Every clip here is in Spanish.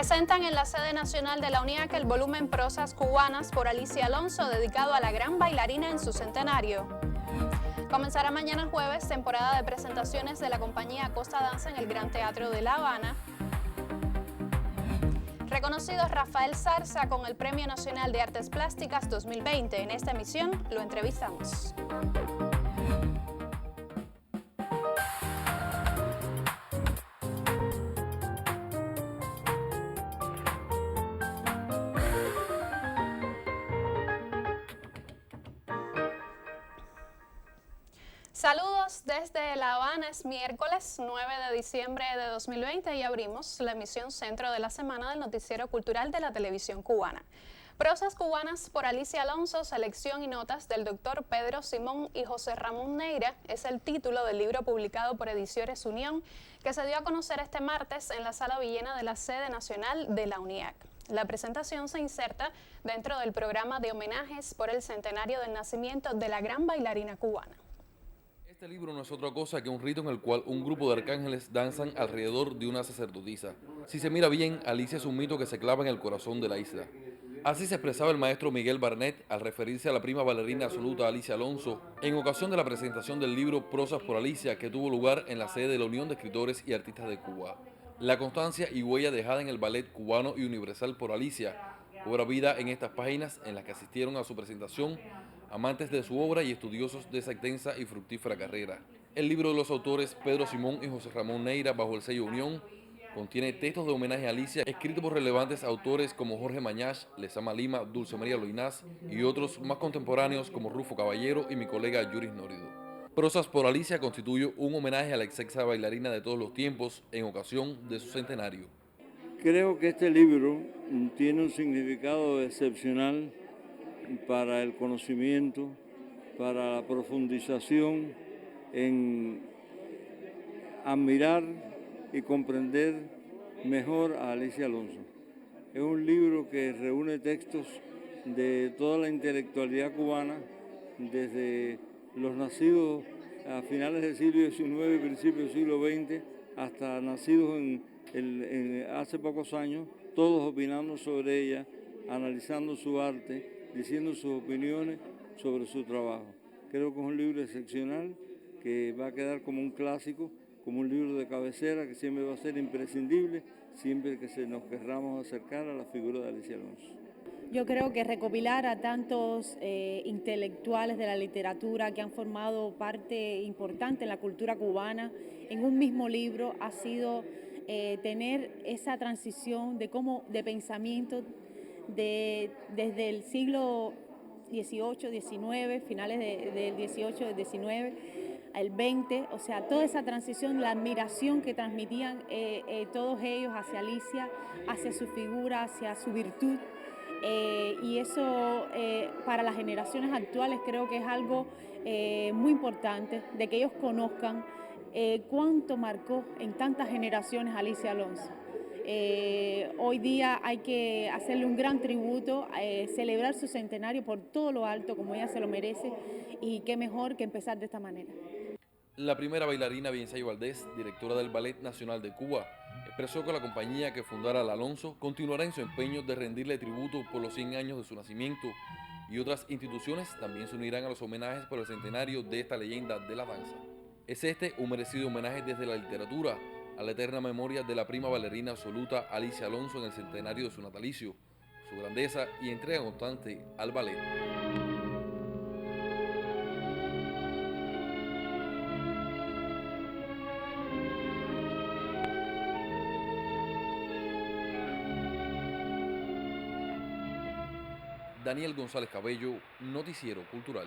Presentan en la sede nacional de la UNIAC el volumen Prosas Cubanas por Alicia Alonso, dedicado a la gran bailarina en su centenario. Comenzará mañana jueves temporada de presentaciones de la compañía Acosta Danza en el Gran Teatro de La Habana. Reconocido Rafael Zarza con el Premio Nacional de Artes Plásticas 2020. En esta emisión lo entrevistamos. Saludos desde La Habana, es miércoles 9 de diciembre de 2020 y abrimos la emisión centro de la semana del noticiero cultural de la televisión cubana. Prosas Cubanas por Alicia Alonso, selección y notas del doctor Pedro Simón y José Ramón Neira es el título del libro publicado por Ediciones Unión que se dio a conocer este martes en la Sala Villena de la sede nacional de la UNIAC. La presentación se inserta dentro del programa de homenajes por el centenario del nacimiento de la gran bailarina cubana. Este libro no es otra cosa que un rito en el cual un grupo de arcángeles danzan alrededor de una sacerdotisa. Si se mira bien, Alicia es un mito que se clava en el corazón de la isla. Así se expresaba el maestro Miguel Barnett al referirse a la prima bailarina absoluta Alicia Alonso en ocasión de la presentación del libro Prosas por Alicia que tuvo lugar en la sede de la Unión de Escritores y Artistas de Cuba. La constancia y huella dejada en el ballet cubano y universal por Alicia cobra vida en estas páginas en las que asistieron a su presentación amantes de su obra y estudiosos de esa extensa y fructífera carrera. El libro de los autores Pedro Simón y José Ramón Neira, bajo el sello Unión, contiene textos de homenaje a Alicia escritos por relevantes autores como Jorge Mañach, Lezama Lima, Dulce María Loinás y otros más contemporáneos como Rufo Caballero y mi colega Yuris Nórido. Prosas por Alicia constituye un homenaje a la excelsa bailarina de todos los tiempos en ocasión de su centenario. Creo que este libro tiene un significado excepcional para el conocimiento, para la profundización en admirar y comprender mejor a Alicia Alonso. Es un libro que reúne textos de toda la intelectualidad cubana, desde los nacidos a finales del siglo XIX y principios del siglo XX, hasta nacidos hace pocos años, todos opinando sobre ella, analizando su arte, diciendo sus opiniones sobre su trabajo. Creo que es un libro excepcional que va a quedar como un clásico, como un libro de cabecera que siempre va a ser imprescindible, siempre que nos querramos acercar a la figura de Alicia Alonso. Yo creo que recopilar a tantos intelectuales de la literatura que han formado parte importante en la cultura cubana en un mismo libro ha sido tener esa transición de pensamiento desde el siglo XVIII, XIX, finales del XVIII, del XIX, el XX, o sea, toda esa transición, la admiración que transmitían todos ellos hacia Alicia, hacia su figura, hacia su virtud. Y eso para las generaciones actuales creo que es algo muy importante, de que ellos conozcan cuánto marcó en tantas generaciones Alicia Alonso. Hoy día hay que hacerle un gran tributo, celebrar su centenario por todo lo alto, como ella se lo merece, y qué mejor que empezar de esta manera. La primera bailarina, Biensayo Valdés, directora del Ballet Nacional de Cuba, expresó que la compañía que fundara la Alonso continuará en su empeño de rendirle tributo por los 100 años de su nacimiento, y otras instituciones también se unirán a los homenajes por el centenario de esta leyenda de la danza. Es este un merecido homenaje desde la literatura a la eterna memoria de la prima bailarina absoluta Alicia Alonso en el centenario de su natalicio, su grandeza y entrega constante al ballet. Daniel González Cabello, Noticiero Cultural.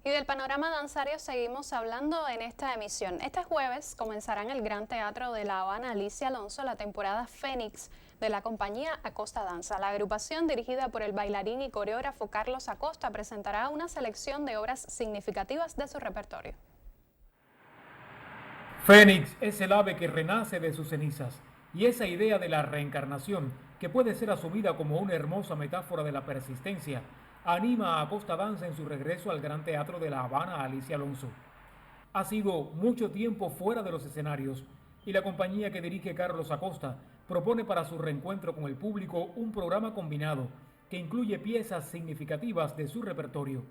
Y del panorama danzario seguimos hablando en esta emisión. Este jueves comenzará en el Gran Teatro de La Habana Alicia Alonso la temporada Fénix de la compañía Acosta Danza. La agrupación, dirigida por el bailarín y coreógrafo Carlos Acosta, presentará una selección de obras significativas de su repertorio. Fénix es el ave que renace de sus cenizas, y esa idea de la reencarnación, que puede ser asumida como una hermosa metáfora de la persistencia, anima a Acosta Danza en su regreso al Gran Teatro de La Habana Alicia Alonso. Ha sido mucho tiempo fuera de los escenarios y la compañía que dirige Carlos Acosta propone para su reencuentro con el público un programa combinado que incluye piezas significativas de su repertorio.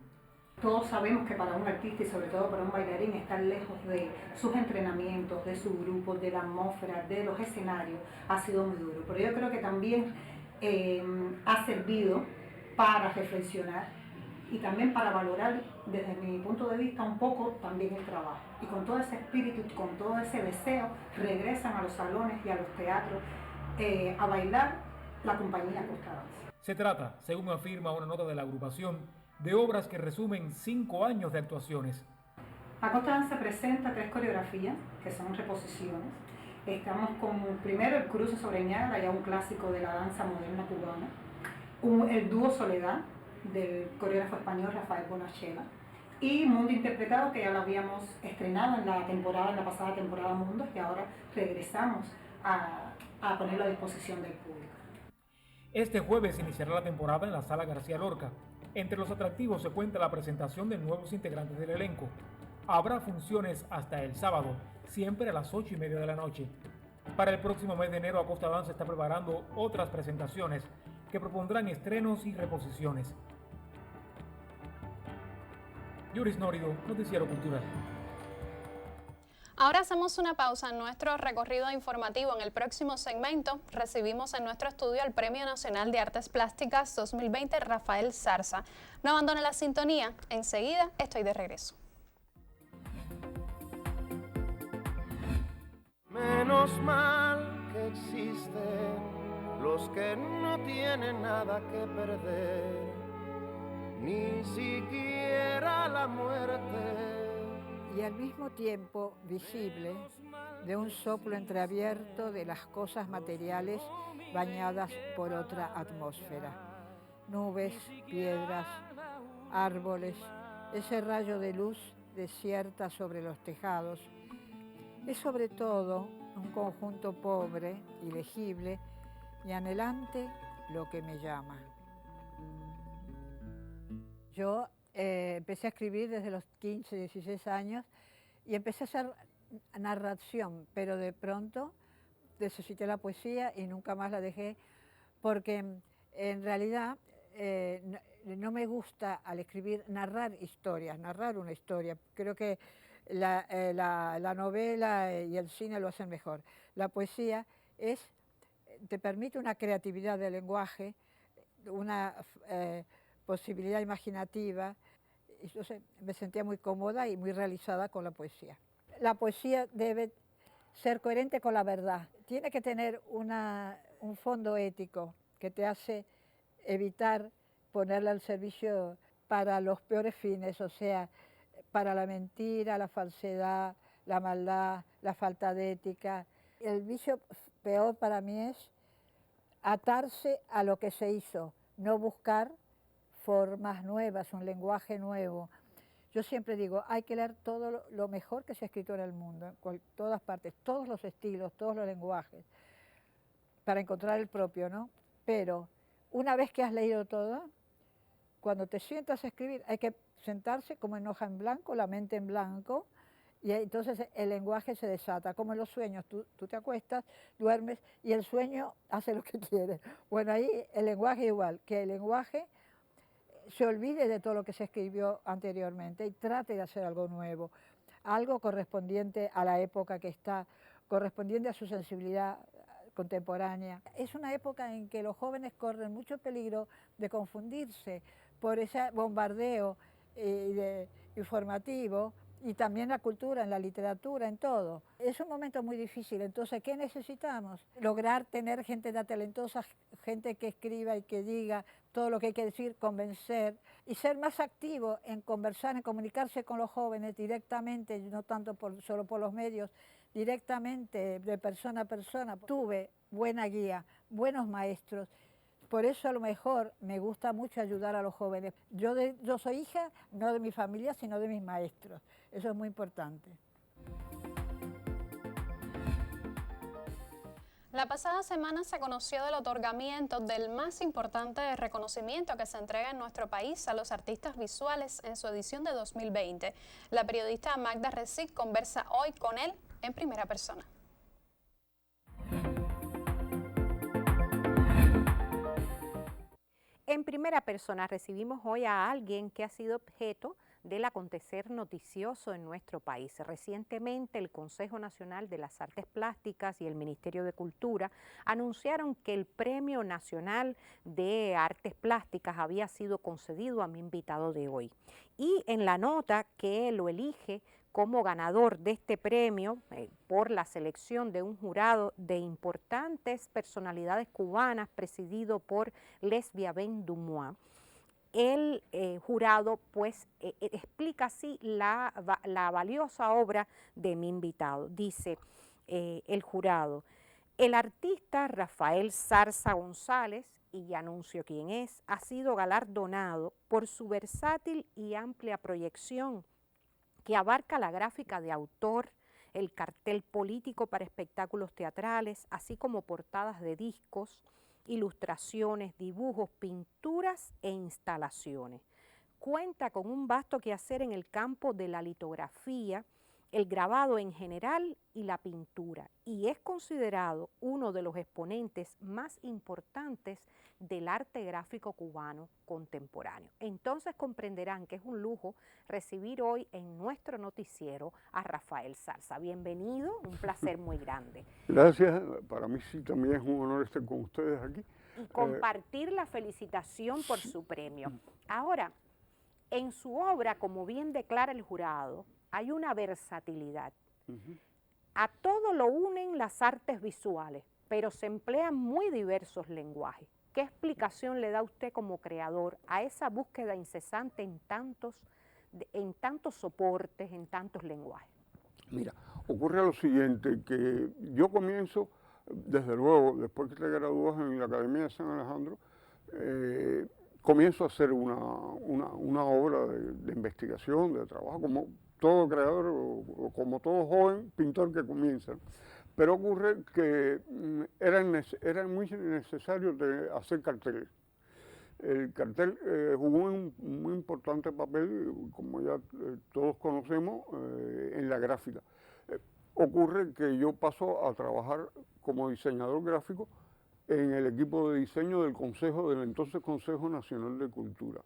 Todos sabemos que para un artista y sobre todo para un bailarín estar lejos de sus entrenamientos, de su grupo, de la atmósfera, de los escenarios, ha sido muy duro. Pero yo creo que también ha servido para reflexionar y también para valorar desde mi punto de vista un poco también el trabajo. Y con todo ese espíritu, con todo ese deseo, regresan a los salones y a los teatros a bailar la compañía Costa Danza. Se trata, según afirma una nota de la agrupación, de obras que resumen 5 años de actuaciones. La Costa Danza presenta 3 coreografías, que son reposiciones. Estamos con primero el Cruce sobre Ñágara, ya un clásico de la danza moderna cubana. El dúo Soledad, del coreógrafo español Rafael Bonachela. Y Mundo Interpretado, que ya lo habíamos estrenado en la pasada temporada Mundo, y ahora regresamos a ponerlo a disposición del público. Este jueves iniciará la temporada en la Sala García Lorca. Entre los atractivos se cuenta la presentación de nuevos integrantes del elenco. Habrá funciones hasta el sábado, siempre a las 8:30 de la noche. Para el próximo mes de enero, Acosta Danza está preparando otras presentaciones que propondrán estrenos y reposiciones. Yuris Nórido, Noticiero Cultural. Ahora hacemos una pausa en nuestro recorrido informativo. En el próximo segmento recibimos en nuestro estudio al Premio Nacional de Artes Plásticas 2020 Rafael Zarza. No abandone la sintonía, enseguida estoy de regreso. Menos mal que existen los que no tienen nada que perder, ni siquiera la muerte. Y al mismo tiempo visible de un soplo entreabierto de las cosas materiales bañadas por otra atmósfera. Nubes, piedras, árboles, ese rayo de luz desierta sobre los tejados. Es sobre todo un conjunto pobre, ilegible y anhelante lo que me llama. Yo empecé a escribir desde los 15, 16 años y empecé a hacer narración, pero de pronto necesité la poesía y nunca más la dejé, porque en realidad no me gusta al escribir narrar historias, narrar una historia. Creo que la novela y el cine lo hacen mejor. La poesía te permite una creatividad del lenguaje, una posibilidad imaginativa. Entonces me sentía muy cómoda y muy realizada con la poesía. La poesía debe ser coherente con la verdad. Tiene que tener un fondo ético que te hace evitar ponerla al servicio para los peores fines, o sea, para la mentira, la falsedad, la maldad, la falta de ética. El vicio peor para mí es atarse a lo que se hizo, no buscar formas nuevas, un lenguaje nuevo. Yo siempre digo, hay que leer todo lo mejor que se ha escrito en el mundo, en todas partes, todos los estilos, todos los lenguajes, para encontrar el propio, ¿no? Pero una vez que has leído todo, cuando te sientas a escribir, hay que sentarse como en hoja en blanco, la mente en blanco, y entonces el lenguaje se desata, como en los sueños. Tú te acuestas, duermes, y el sueño hace lo que quiere. Bueno, ahí el lenguaje igual, que el lenguaje se olvide de todo lo que se escribió anteriormente y trate de hacer algo nuevo, algo correspondiente a la época que está, correspondiente a su sensibilidad contemporánea. Es una época en que los jóvenes corren mucho peligro de confundirse por ese bombardeo informativo, y también la cultura, en la literatura, en todo. Es un momento muy difícil, entonces, ¿qué necesitamos? Lograr tener gente talentosa, gente que escriba y que diga todo lo que hay que decir, convencer, y ser más activo en conversar, en comunicarse con los jóvenes directamente, no tanto solo por los medios, directamente, de persona a persona. Tuve buena guía, buenos maestros. Por eso a lo mejor me gusta mucho ayudar a los jóvenes. Yo soy hija no de mi familia, sino de mis maestros. Eso es muy importante. La pasada semana se conoció del otorgamiento del más importante reconocimiento que se entrega en nuestro país a los artistas visuales en su edición de 2020. La periodista Magda Recic conversa hoy con él en primera persona. En primera persona recibimos hoy a alguien que ha sido objeto del acontecer noticioso en nuestro país. Recientemente el Consejo Nacional de las Artes Plásticas y el Ministerio de Cultura anunciaron que el Premio Nacional de Artes Plásticas había sido concedido a mi invitado de hoy. Y en la nota que lo elige como ganador de este premio por la selección de un jurado de importantes personalidades cubanas presidido por Lesbia Ben Dumois, el jurado pues explica así la valiosa obra de mi invitado. Dice el jurado: el artista Rafael Zarza González, y ya anuncio quién es, ha sido galardonado por su versátil y amplia proyección que abarca la gráfica de autor, el cartel político para espectáculos teatrales, así como portadas de discos, ilustraciones, dibujos, pinturas e instalaciones. Cuenta con un vasto quehacer en el campo de la litografía, el grabado en general y la pintura, y es considerado uno de los exponentes más importantes del arte gráfico cubano contemporáneo. Entonces comprenderán que es un lujo recibir hoy en nuestro noticiero a Rafael Zarza. Bienvenido, un placer muy grande. Gracias, para mí sí también es un honor estar con ustedes aquí. Y compartir la felicitación por su premio. Ahora, en su obra, como bien declara el jurado, hay una versatilidad. A todo lo unen las artes visuales, pero se emplean muy diversos lenguajes. ¿Qué explicación le da usted como creador a esa búsqueda incesante en tantos soportes, en tantos lenguajes? Mira, ocurre lo siguiente, que yo comienzo, desde luego, después que te gradúas en la Academia de San Alejandro, comienzo a hacer una obra de investigación, de trabajo, como todo creador o como todo joven pintor que comienza. Pero ocurre que era muy necesario hacer carteles. El cartel jugó un muy importante papel, como ya todos conocemos, en la gráfica. Ocurre que yo paso a trabajar como diseñador gráfico en el equipo de diseño del entonces Consejo Nacional de Cultura.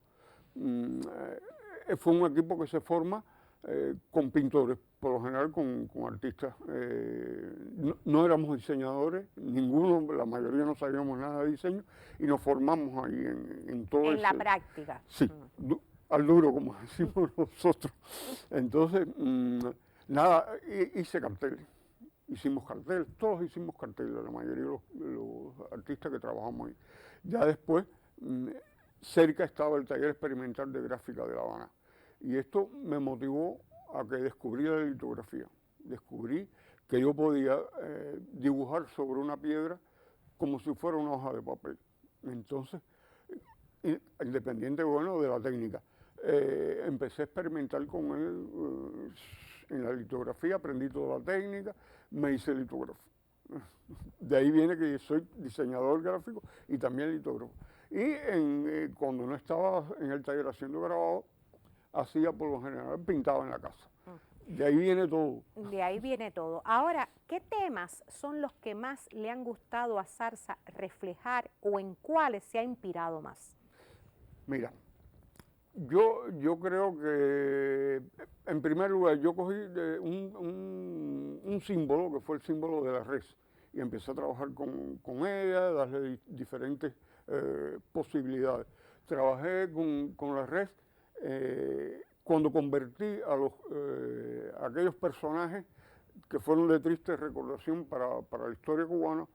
Fue un equipo que se forma con pintores, por lo general con artistas. No éramos diseñadores, ninguno, la mayoría no sabíamos nada de diseño y nos formamos ahí en todo eso. En la práctica. Sí, al duro, como decimos nosotros. Entonces, nada, hice carteles. Hicimos carteles, todos hicimos carteles, la mayoría de los artistas que trabajamos ahí. Ya después, cerca estaba el taller experimental de gráfica de La Habana. Y esto me motivó a que descubrí la litografía. Descubrí que yo podía dibujar sobre una piedra como si fuera una hoja de papel. Entonces, independiente, bueno, de la técnica, empecé a experimentar con él en la litografía, aprendí toda la técnica, me hice litógrafo. De ahí viene que soy diseñador gráfico y también litógrafo. Y cuando no estaba en el taller haciendo grabado, hacía por lo general, pintaba en la casa. De ahí viene todo. De ahí viene todo. Ahora, ¿qué temas son los que más le han gustado a Zarza reflejar o en cuáles se ha inspirado más? Mira, yo creo que, en primer lugar, yo cogí un símbolo, que fue el símbolo de la res, y empecé a trabajar con ella, darle diferentes posibilidades. Trabajé con la res cuando convertí a aquellos personajes que fueron de triste recordación para la historia cubana,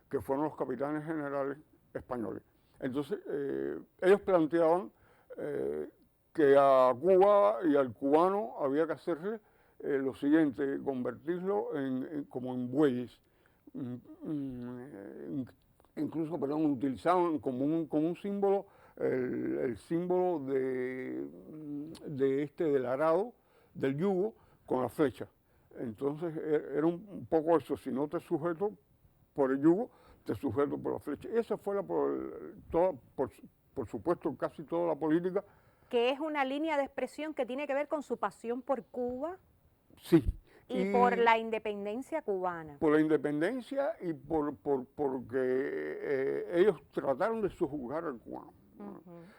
que fueron los capitanes generales españoles. Entonces, ellos planteaban que a Cuba y al cubano había que hacerle lo siguiente, convertirlo como en bueyes. Incluso, perdón, utilizaban como un símbolo el símbolo del arado, del yugo, con la flecha. Entonces era un poco eso, si no te sujeto por el yugo, te sujeto por la flecha. Y esa fue por supuesto, casi toda la política. Que es una línea de expresión que tiene que ver con su pasión por Cuba. Sí. Y por la independencia cubana. Por la independencia y porque ellos trataron de subjugar al cubano.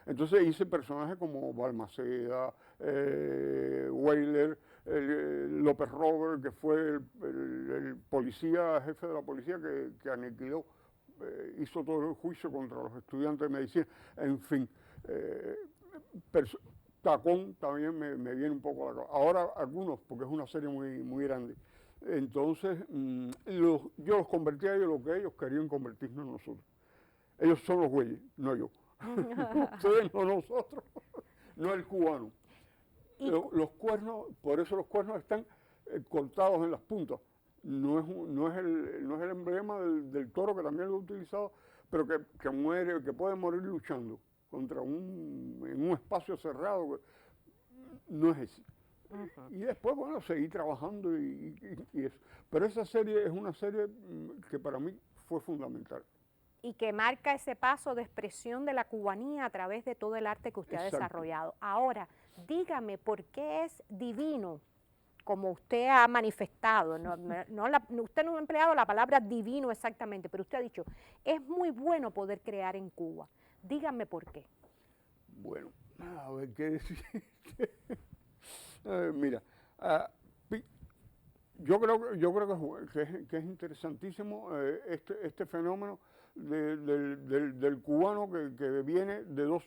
Entonces hice personajes como Balmaceda, Weyler, López Robert, que fue el policía, jefe de la policía que aniquiló, hizo todo el juicio contra los estudiantes de medicina, en fin. Tacón también me viene un poco a la cabeza. Ahora algunos, porque es una serie muy grande. Entonces, yo los convertí a ellos lo que ellos querían convertirnos nosotros. Ellos son los güeyes, no yo. Ustedes no nosotros, no el cubano. Los cuernos, por eso los cuernos están cortados en las puntas. No es el emblema del toro, que también lo he utilizado, pero que muere, que puede morir luchando contra en un espacio cerrado. No es ese. Y después, bueno, seguí trabajando y eso. Pero esa serie es una serie que para mí fue fundamental. Y que marca ese paso de expresión de la cubanía a través de todo el arte que usted ha desarrollado. Ahora, dígame, ¿por qué es divino, como usted ha manifestado? Usted no ha empleado la palabra divino exactamente, pero usted ha dicho, es muy bueno poder crear en Cuba. Dígame por qué. Bueno, a ver qué decir. Mira, yo creo que es interesantísimo este fenómeno del cubano que viene de dos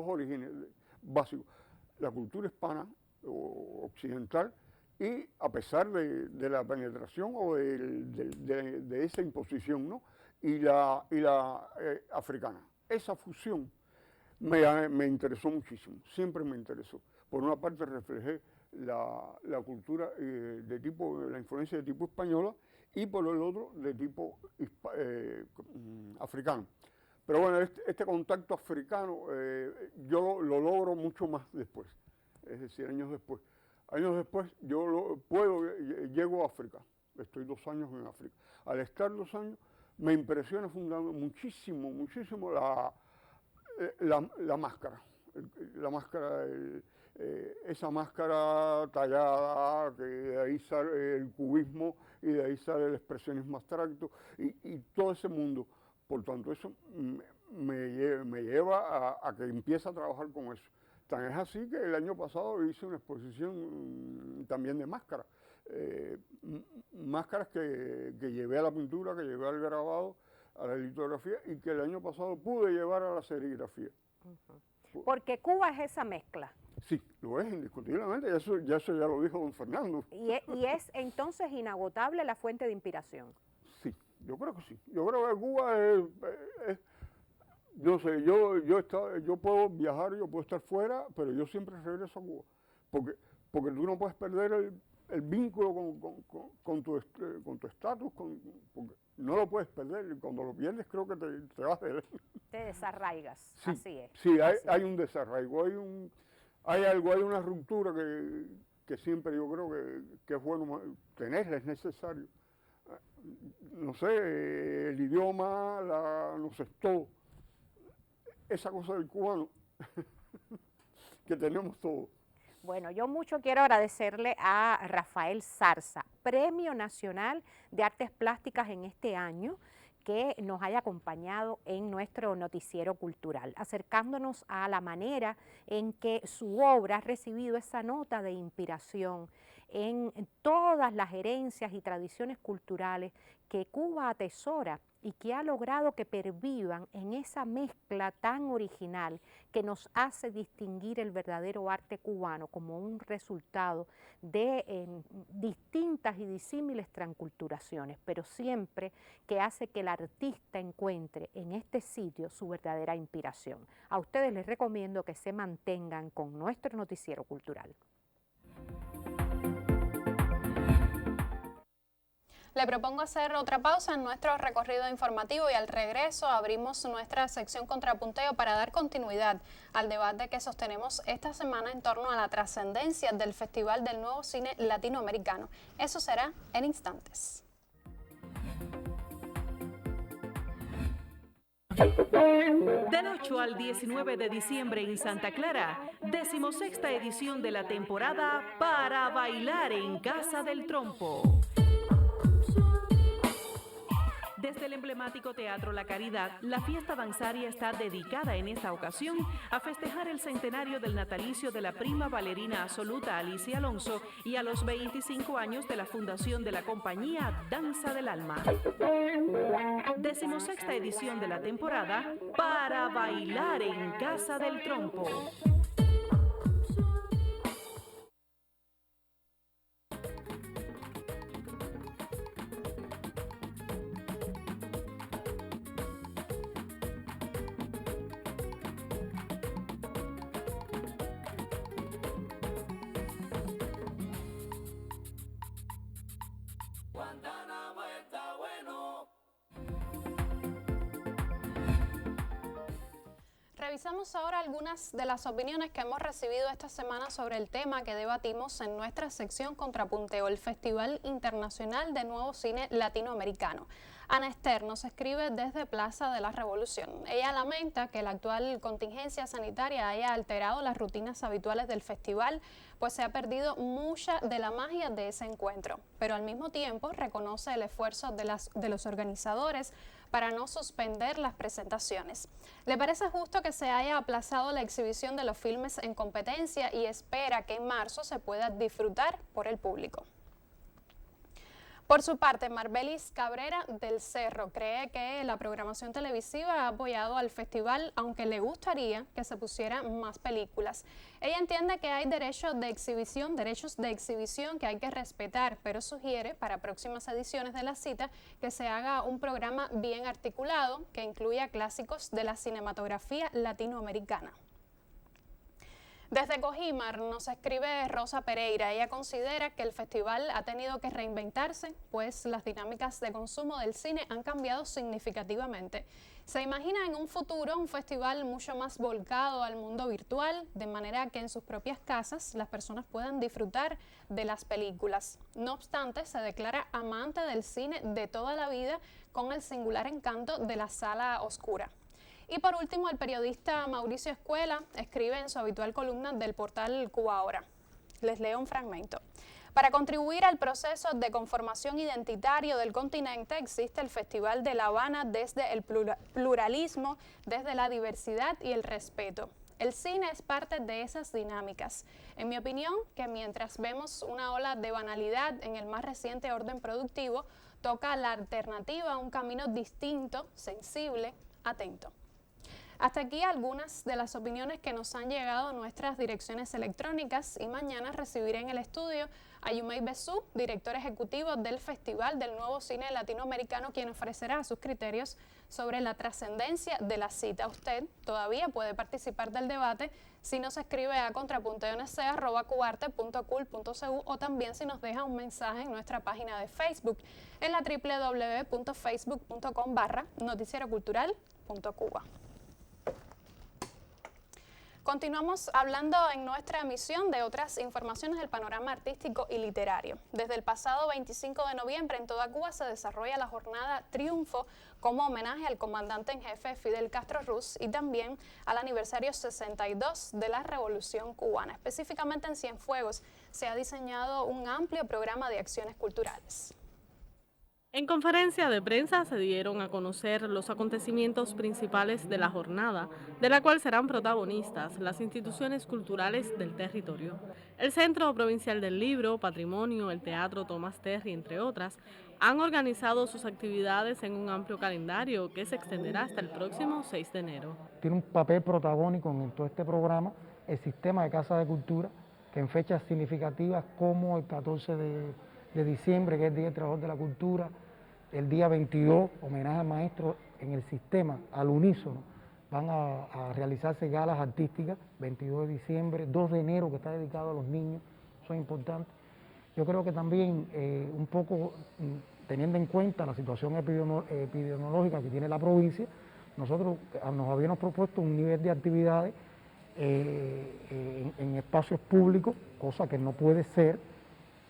orígenes básicos: la cultura hispana o occidental, y a pesar de la penetración o de esa imposición, ¿no? y la africana. Esa fusión me interesó muchísimo, siempre me interesó. Por una parte reflejé la cultura la influencia de tipo española, y por el otro de tipo africano. Pero bueno, este contacto africano yo lo logro mucho más después, es decir, años después. Años después llego a África, estoy 2 años en África. Al estar 2 años me impresiona muchísimo la máscara. Esa máscara tallada, que de ahí sale el cubismo y de ahí sale el expresionismo abstracto y todo ese mundo. Por tanto, eso me lleva a que empiece a trabajar con eso. Tan es así que el año pasado hice una exposición también de máscaras. Máscaras que llevé a la pintura, que llevé al grabado, a la litografía, y que el año pasado pude llevar a la serigrafía. Porque Cuba es esa mezcla. Sí, lo es indiscutiblemente, eso ya lo dijo don Fernando. ¿Y es entonces inagotable la fuente de inspiración? Sí, yo creo que sí. Yo creo que Cuba no sé, yo puedo viajar, yo puedo estar fuera, pero yo siempre regreso a Cuba. Porque tú no puedes perder el vínculo con tu estatus, porque no lo puedes perder, y cuando lo pierdes creo que te vas de él. Te desarraigas, sí, así es. Sí, hay un desarraigo, hay una ruptura que siempre yo creo que es bueno tenerla, es necesario. No sé, el idioma, no sé, todo. Esa cosa del cubano que tenemos todo. Bueno, yo mucho quiero agradecerle a Rafael Zarza, Premio Nacional de Artes Plásticas en este año, que nos haya acompañado en nuestro noticiero cultural, acercándonos a la manera en que su obra ha recibido esa nota de inspiración en todas las herencias y tradiciones culturales que Cuba atesora y que ha logrado que pervivan en esa mezcla tan original que nos hace distinguir el verdadero arte cubano como un resultado de distintas y disímiles transculturaciones, pero siempre que hace que el artista encuentre en este sitio su verdadera inspiración. A ustedes les recomiendo que se mantengan con nuestro noticiero cultural. Le propongo hacer otra pausa en nuestro recorrido informativo y al regreso abrimos nuestra sección Contrapunteo para dar continuidad al debate que sostenemos esta semana en torno a la trascendencia del Festival del Nuevo Cine Latinoamericano. Eso será en instantes. Del 8 al 19 de diciembre en Santa Clara, 16ª edición de la temporada Para Bailar en Casa del Trompo. De Desde el emblemático Teatro La Caridad, la fiesta danzaria está dedicada en esta ocasión a festejar el centenario del natalicio de la prima bailarina absoluta Alicia Alonso y a los 25 años de la fundación de la compañía Danza del Alma. 16ª edición de la temporada Para Bailar en Casa del Trompo. Revisamos ahora algunas de las opiniones que hemos recibido esta semana sobre el tema que debatimos en nuestra sección Contrapunteo, el Festival Internacional de Nuevo Cine Latinoamericano. Ana Esther nos escribe desde Plaza de la Revolución. Ella lamenta que la actual contingencia sanitaria haya alterado las rutinas habituales del festival, pues se ha perdido mucha de la magia de ese encuentro, pero al mismo tiempo reconoce el esfuerzo de los organizadores para no suspender las presentaciones. Le parece justo que se haya aplazado la exhibición de los filmes en competencia y espera que en marzo se pueda disfrutar por el público. Por su parte, Marbelis Cabrera del Cerro cree que la programación televisiva ha apoyado al festival, aunque le gustaría que se pusieran más películas. Ella entiende que hay derechos de exhibición que hay que respetar, pero sugiere para próximas ediciones de la cita que se haga un programa bien articulado que incluya clásicos de la cinematografía latinoamericana. Desde Cojimar nos escribe Rosa Pereira. Ella considera que el festival ha tenido que reinventarse, pues las dinámicas de consumo del cine han cambiado significativamente. Se imagina en un futuro un festival mucho más volcado al mundo virtual, de manera que en sus propias casas las personas puedan disfrutar de las películas. No obstante, se declara amante del cine de toda la vida, con el singular encanto de la sala oscura. Y por último, el periodista Mauricio Escuela escribe en su habitual columna del portal Cuba Ahora. Les leo un fragmento. Para contribuir al proceso de conformación identitario del continente existe el Festival de La Habana desde el pluralismo, desde la diversidad y el respeto. El cine es parte de esas dinámicas. En mi opinión, que mientras vemos una ola de banalidad en el más reciente orden productivo, toca la alternativa a un camino distinto, sensible, atento. Hasta aquí algunas de las opiniones que nos han llegado a nuestras direcciones electrónicas y mañana recibiré en el estudio a Yumei Besú, director ejecutivo del Festival del Nuevo Cine Latinoamericano, quien ofrecerá sus criterios sobre la trascendencia de la cita. Usted todavía puede participar del debate si nos escribe a contrapunteonc@cubarte.cul.cu o también si nos deja un mensaje en nuestra página de Facebook en la www.facebook.com/noticierocultural.cuba. Continuamos hablando en nuestra emisión de otras informaciones del panorama artístico y literario. Desde el pasado 25 de noviembre en toda Cuba se desarrolla la jornada Triunfo como homenaje al comandante en jefe Fidel Castro Ruz y también al aniversario 62 de la Revolución Cubana. Específicamente en Cienfuegos se ha diseñado un amplio programa de acciones culturales. En conferencia de prensa se dieron a conocer los acontecimientos principales de la jornada, de la cual serán protagonistas las instituciones culturales del territorio. El Centro Provincial del Libro, Patrimonio, el Teatro Tomás Terry, entre otras, han organizado sus actividades en un amplio calendario que se extenderá hasta el próximo 6 de enero. Tiene un papel protagónico en todo este programa el sistema de Casa de Cultura, que en fechas significativas como el 14 de diciembre, que es el Día del Trabajador de la Cultura, el día 22, homenaje al maestro en el sistema, al unísono, van a realizarse galas artísticas, 22 de diciembre, 2 de enero, que está dedicado a los niños, son importantes. Yo creo que también, un poco teniendo en cuenta la situación epidemiológica que tiene la provincia, nosotros nos habíamos propuesto un nivel de actividades en espacios públicos, cosa que no puede ser,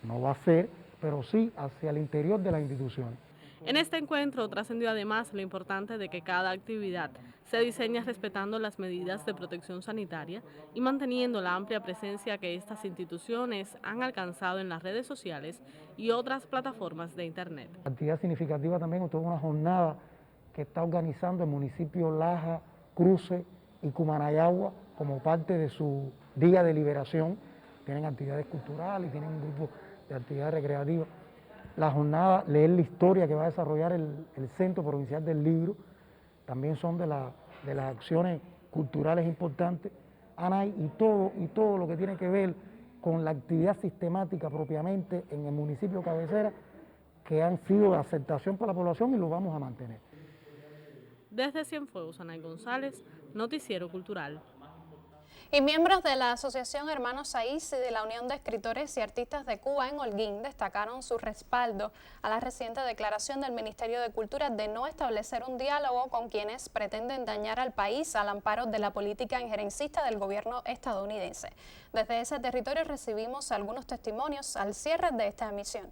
no va a ser, pero sí hacia el interior de las instituciones. En este encuentro trascendió además lo importante de que cada actividad se diseña respetando las medidas de protección sanitaria y manteniendo la amplia presencia que estas instituciones han alcanzado en las redes sociales y otras plataformas de Internet. Actividad significativa también, toda una jornada que está organizando el municipio Laja, Cruces y Cumanayagua como parte de su Día de Liberación. Tienen actividades culturales, tienen un grupo de actividades recreativas. La jornada, leer la historia que va a desarrollar el Centro Provincial del Libro, también son de las acciones culturales importantes, ANAI, y todo lo que tiene que ver con la actividad sistemática propiamente en el municipio cabecera, que han sido de aceptación para la población y lo vamos a mantener. Desde Cienfuegos, Anay González, Noticiero Cultural. Y miembros de la Asociación Hermanos Saiz y de la Unión de Escritores y Artistas de Cuba en Holguín destacaron su respaldo a la reciente declaración del Ministerio de Cultura de no establecer un diálogo con quienes pretenden dañar al país al amparo de la política injerencista del gobierno estadounidense. Desde ese territorio recibimos algunos testimonios al cierre de esta emisión.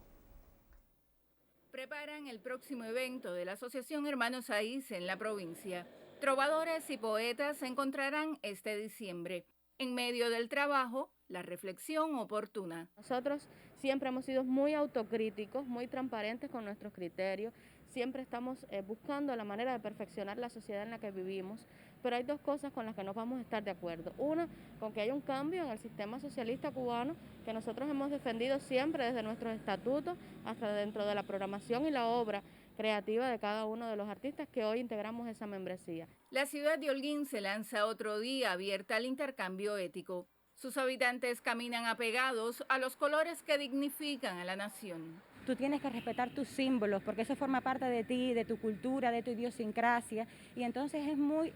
Preparan el próximo evento de la Asociación Hermanos Saiz en la provincia. Trovadores y poetas se encontrarán este diciembre. En medio del trabajo, la reflexión oportuna. Nosotros siempre hemos sido muy autocríticos, muy transparentes con nuestros criterios. Siempre estamos buscando la manera de perfeccionar la sociedad en la que vivimos. Pero hay dos cosas con las que no vamos a estar de acuerdo. Una, con que hay un cambio en el sistema socialista cubano que nosotros hemos defendido siempre desde nuestros estatutos hasta dentro de la programación y la obra creativa de cada uno de los artistas que hoy integramos esa membresía. La ciudad de Holguín se lanza otro día abierta al intercambio ético. Sus habitantes caminan apegados a los colores que dignifican a la nación. Tú tienes que respetar tus símbolos porque eso forma parte de ti, de tu cultura, de tu idiosincrasia, y entonces es muy...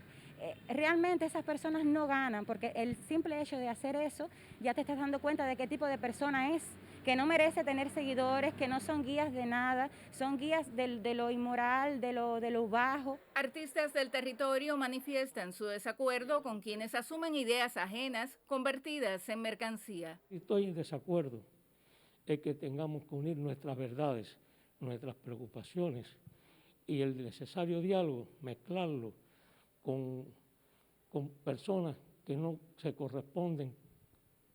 realmente esas personas no ganan porque el simple hecho de hacer eso ya te estás dando cuenta de qué tipo de persona es, que no merece tener seguidores, que no son guías de nada, son guías de lo inmoral, de lo bajo. Artistas del territorio manifiestan su desacuerdo con quienes asumen ideas ajenas convertidas en mercancía. Estoy en desacuerdo en que tengamos que unir nuestras verdades, nuestras preocupaciones y el necesario diálogo, mezclarlo con personas que no se corresponden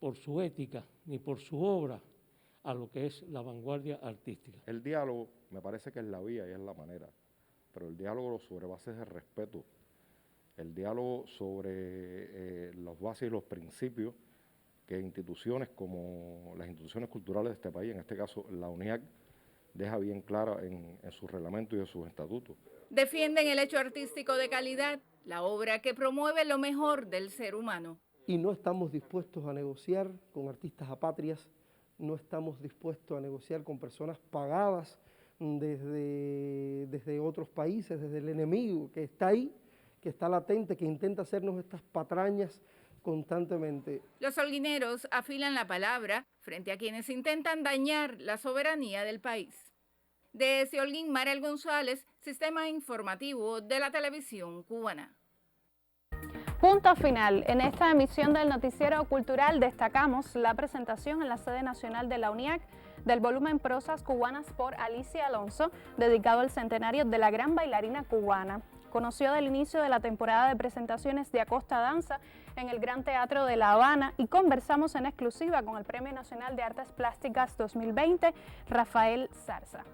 por su ética ni por su obra a lo que es la vanguardia artística. El diálogo me parece que es la vía y es la manera, pero el diálogo sobre bases de respeto, el diálogo sobre las bases y los principios que instituciones como las instituciones culturales de este país, en este caso la UNIAC, deja bien clara en su reglamento y en sus estatutos. Defienden el hecho artístico de calidad, la obra que promueve lo mejor del ser humano. Y no estamos dispuestos a negociar con artistas apátridas, no estamos dispuestos a negociar con personas pagadas desde otros países, desde el enemigo que está ahí, que está latente, que intenta hacernos estas patrañas constantemente. Los holguineros afilan la palabra frente a quienes intentan dañar la soberanía del país. Desde Holguín, Mariel González, Sistema Informativo de la Televisión Cubana. Punto final. En esta emisión del Noticiero Cultural destacamos la presentación en la sede nacional de la UNIAC del volumen Prosas Cubanas por Alicia Alonso, dedicado al centenario de la gran bailarina cubana. Conoció del inicio de la temporada de presentaciones de Acosta Danza en el Gran Teatro de La Habana y conversamos en exclusiva con el Premio Nacional de Artes Plásticas 2020, Rafael Zarza.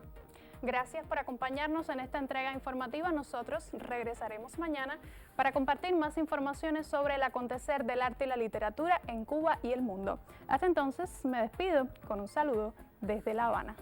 Gracias por acompañarnos en esta entrega informativa. Nosotros regresaremos mañana para compartir más informaciones sobre el acontecer del arte y la literatura en Cuba y el mundo. Hasta entonces, me despido con un saludo desde La Habana.